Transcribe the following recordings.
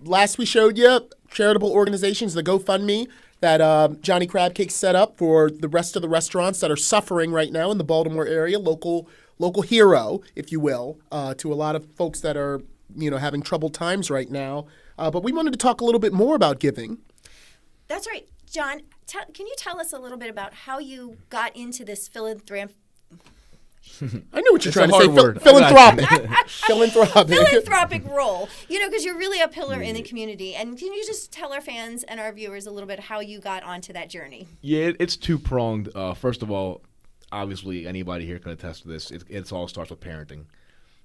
last we showed you, charitable organizations, the GoFundMe that Johnny Crabcake set up for the rest of the restaurants that are suffering right now in the Baltimore area, local hero, if you will, to a lot of folks that are, having troubled times right now. But we wanted to talk a little bit more about giving. That's right. John, can you tell us a little bit about how you got into this philanthropic I knew what you're trying to say. Philanthropic role. Because you're really a pillar in the community. And can you just tell our fans and our viewers a little bit how you got onto that journey? Yeah, it's two-pronged. First of all, obviously anybody here can attest to this. It all starts with parenting.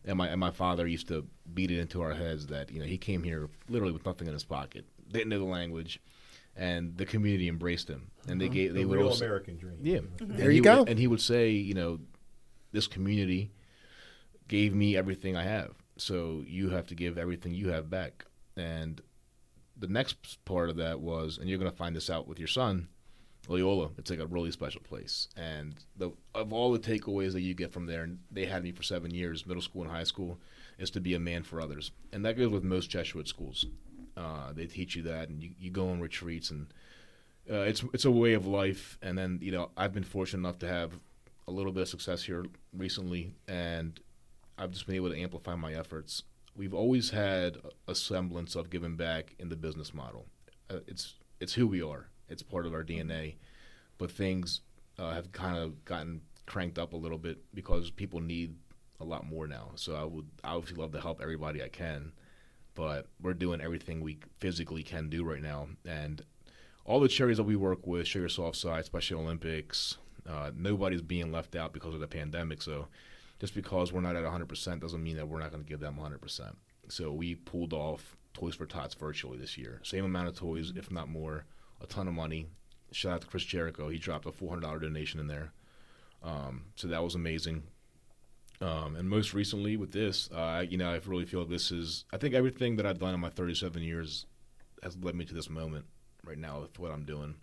And my father used to beat it into our heads that he came here literally with nothing in his pocket, didn't know the language, and the community embraced him. And they would real also, American dream. Yeah, there you go. And he would say, this community gave me everything I have, so you have to give everything you have back. And the next part of that was, and you're going to find this out with your son, Loyola. It's like a really special place. And of all the takeaways that you get from there, and they had me for 7 years, middle school and high school, is to be a man for others. And that goes with most Jesuit schools. They teach you that, and you go on retreats, and it's a way of life. And then, I've been fortunate enough to have a little bit of success here recently, and I've just been able to amplify my efforts. We've always had a semblance of giving back in the business model. It's who we are. It's part of our DNA. But things have kind of gotten cranked up a little bit because people need a lot more now. So I would obviously love to help everybody I can, but we're doing everything we physically can do right now. And all the charities that we work with, Sugar Soft Side, Special Olympics, nobody's being left out because of the pandemic. So just because we're not at 100% doesn't mean that we're not going to give them 100%. So we pulled off Toys for Tots virtually this year. Same amount of toys, if not more, a ton of money. Shout out to Chris Jericho. He dropped a $400 donation in there. So that was amazing. And most recently with this, I really feel I think everything that I've done in my 37 years has led me to this moment right now with what I'm doing,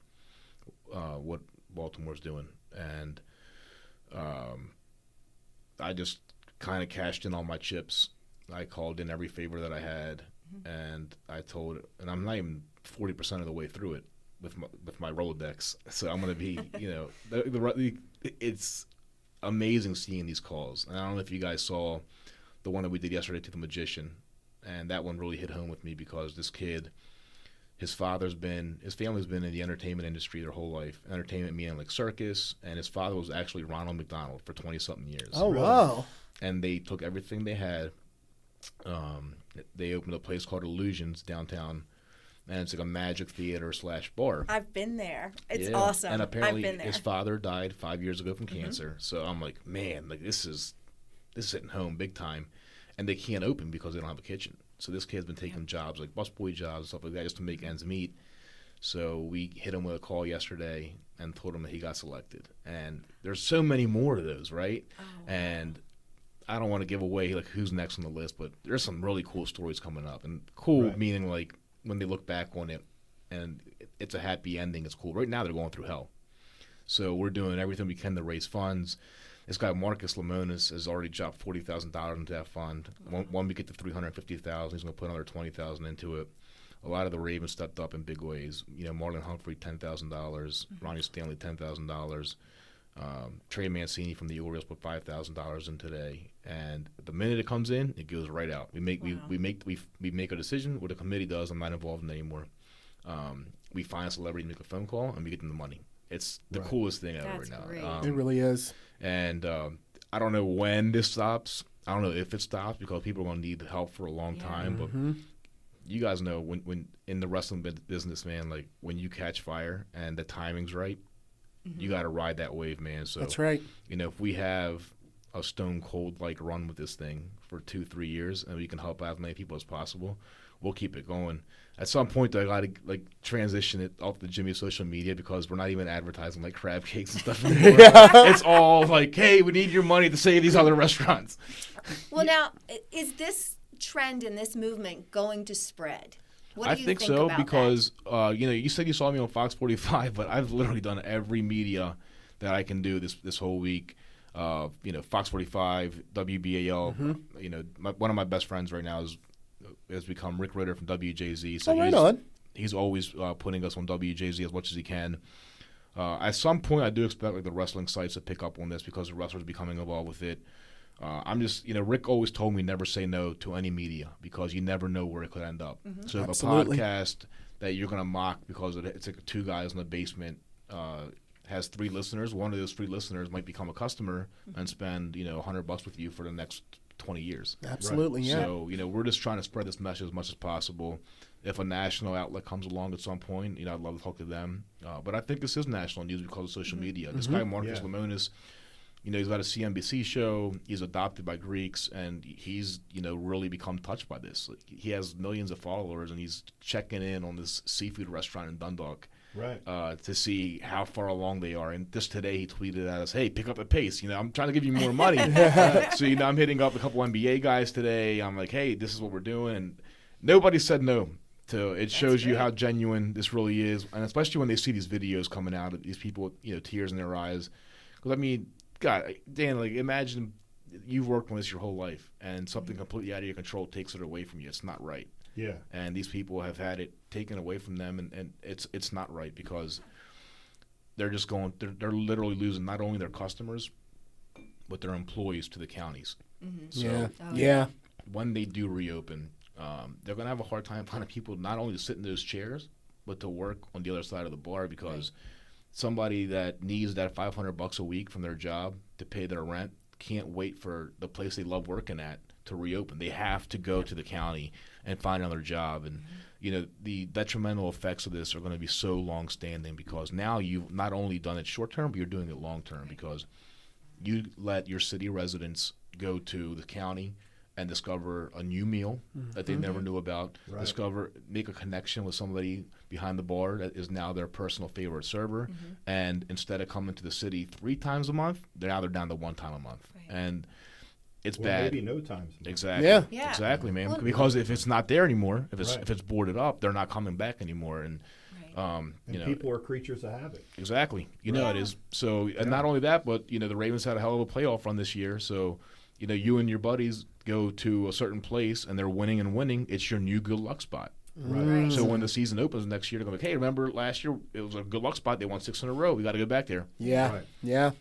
what Baltimore's doing. And I just kind of cashed in all my chips. I called in every favor that I had, and and I'm not even 40% of the way through it with my Rolodex. So I'm going to be, it's amazing seeing these calls. And I don't know if you guys saw the one that we did yesterday to the magician, and that one really hit home with me because this kid, his family's been in the entertainment industry their whole life. Entertainment meaning like circus, and his father was actually Ronald McDonald for 20-something years. Oh, wow. And they took everything they had. They opened a place called Illusions downtown, and it's like a magic theater / bar. I've been there. It's awesome. And apparently his father died 5 years ago from cancer. So I'm like, man, this is hitting home big time. And they can't open because they don't have a kitchen. So this kid's been taking jobs like busboy jobs and stuff like that just to make ends meet. So we hit him with a call yesterday and told him that he got selected. And there's so many more of those, right? Oh, and I don't want to give away like who's next on the list, but there's some really cool stories coming up. And cool meaning like when they look back on it and it's a happy ending, it's cool. Right now they're going through hell. So we're doing everything we can to raise funds. This guy Marcus Lemonis has already dropped $40,000 into that fund. One we get to $350,000, he's going to put another $20,000 into it. A lot of the Ravens stepped up in big ways. Marlon Humphrey $10,000, Ronnie Stanley $10,000. Trey Mancini from the Orioles put $5,000 in today, and the minute it comes in, it goes right out. We make a decision. What the committee does, I'm not involved in it anymore. We find a celebrity, make a phone call, and we get them the money. It's the coolest thing ever right now. Great. It really is. And I don't know when this stops. I don't know if it stops because people are going to need help for a long time. But you guys know when in the wrestling business, man, like when you catch fire and the timing's right, you got to ride that wave, man. So that's right. If we have a stone cold like run with this thing for 2-3 years and we can help out as many people as possible, we'll keep it going. At some point, I got to transition it off the Jimmy social media because we're not even advertising like crab cakes and stuff anymore. It's all like, hey, we need your money to save these other restaurants. Well, now, is this trend and this movement going to spread? What do you think so about because you said you saw me on Fox 45, but I've literally done every media that I can do this whole week. Fox 45, WBAL. One of my best friends right now is has become Rick Ritter from WJZ. So Oh, right on. He's always putting us on WJZ as much as he can. At some point, I do expect like the wrestling sites to pick up on this because the wrestlers are becoming involved with it. I'm just, Rick always told me never say no to any media because you never know where it could end up. So if Absolutely. a podcast that you're going to mock because it's like two guys in the basement has 3 listeners, one of those 3 listeners might become a customer and spend, $100 with you for the next 20 years. Absolutely, yeah. So, we're just trying to spread this message as much as possible. If a national outlet comes along at some point, I'd love to talk to them. But I think this is national news because of social media. This guy, Marcus Lemonis, he's got a CNBC show. He's adopted by Greeks, and he's, really become touched by this. Like, he has millions of followers, and he's checking in on this seafood restaurant in Dundalk. Right. To see how far along they are. And just today he tweeted at us, hey, pick up the pace. I'm trying to give you more money. So, I'm hitting up a couple NBA guys today. I'm like, hey, this is what we're doing. And nobody said no. So it shows you how genuine this really is. And especially when they see these videos coming out of these people with, tears in their eyes. Because, God, Dan, imagine you've worked on this your whole life and something completely out of your control takes it away from you. It's not right. Yeah. And these people have had it taken away from them, and it's not right because they're just they're literally losing not only their customers, but their employees to the counties. So when they do reopen, they're going to have a hard time finding people not only to sit in those chairs, but to work on the other side of the bar because somebody that needs that $500 a week from their job to pay their rent can't wait for the place they love working at to reopen. They have to go to the county and find another job. And, the detrimental effects of this are going to be so long-standing because now you've not only done it short-term, but you're doing it long-term because you let your city residents go to the county and discover a new meal that they never knew about, make a connection with somebody behind the bar that is now their personal favorite server, and instead of coming to the city 3 times a month, they're down to 1 time a month. And it's bad. Maybe no times. Exactly. Yeah. Exactly, man. Because if it's not there anymore, if it's boarded up, they're not coming back anymore. And people are creatures of habit. Exactly. It is. So and not only that, but the Ravens had a hell of a playoff run this year. So you and your buddies go to a certain place and they're winning and winning. It's your new good luck spot. Right. So when the season opens next year, they're going to be like, hey, remember last year it was a good luck spot. They won 6 in a row. We got to go back there. Yeah. Right. Yeah.